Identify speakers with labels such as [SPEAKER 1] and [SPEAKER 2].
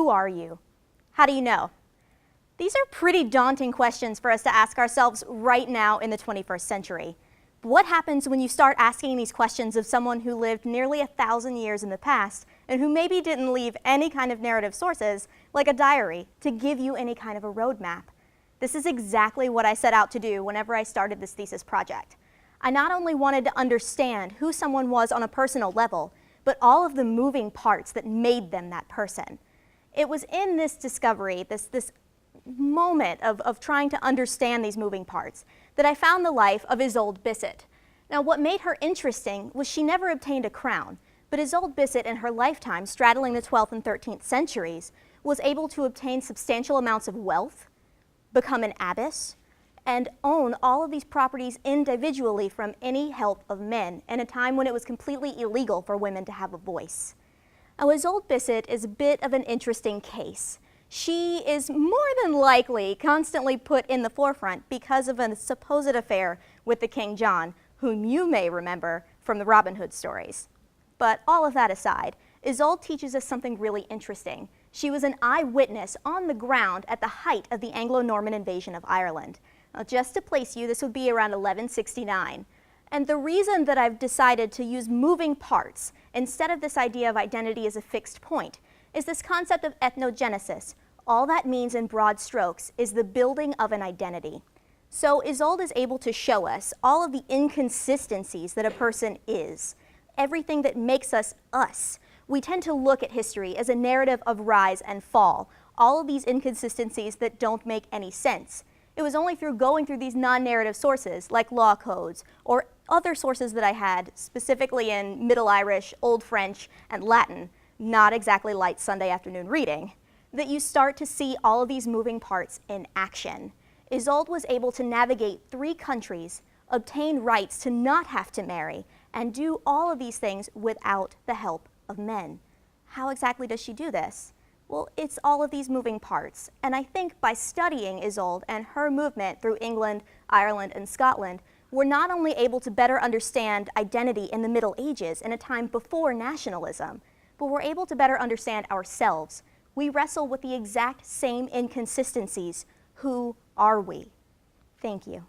[SPEAKER 1] Who are you? How do you know? These are pretty daunting questions for us to ask ourselves right now in the 21st century. But what happens when you start asking these questions of someone who lived nearly 1,000 years in the past and who maybe didn't leave any kind of narrative sources, like a diary, to give you any kind of a roadmap? This is exactly what I set out to do whenever I started this thesis project. I not only wanted to understand who someone was on a personal level, but all of the moving parts that made them that person. It was in this discovery, this moment of trying to understand these moving parts, that I found the life of Isolde Bissett. Now, what made her interesting was she never obtained a crown, but Isolde Bissett in her lifetime, straddling the 12th and 13th centuries, was able to obtain substantial amounts of wealth, become an abbess, and own all of these properties individually from any help of men in a time when it was completely illegal for women to have a voice. Now, Isolde Bissett is a bit of an interesting case. She is more than likely constantly put in the forefront because of a supposed affair with the King John, whom you may remember from the Robin Hood stories. But all of that aside, Isolde teaches us something really interesting. She was an eyewitness on the ground at the height of the Anglo-Norman invasion of Ireland. Now, just to place you, this would be around 1169. And the reason that I've decided to use moving parts instead of this idea of identity as a fixed point is this concept of ethnogenesis. All that means in broad strokes is the building of an identity. So Isolde is able to show us all of the inconsistencies that a person is, everything that makes us us. We tend to look at history as a narrative of rise and fall, all of these inconsistencies that don't make any sense. It was only through going through these non-narrative sources, like law codes, or other sources that I had, specifically in Middle Irish, Old French, and Latin, not exactly light Sunday afternoon reading, that you start to see all of these moving parts in action. Isolde was able to navigate 3 countries, obtain rights to not have to marry, and do all of these things without the help of men. How exactly does she do this? Well, it's all of these moving parts, and I think by studying Isolde and her movement through England, Ireland, and Scotland, we're not only able to better understand identity in the Middle Ages in a time before nationalism, but we're able to better understand ourselves. We wrestle with the exact same inconsistencies. Who are we? Thank you.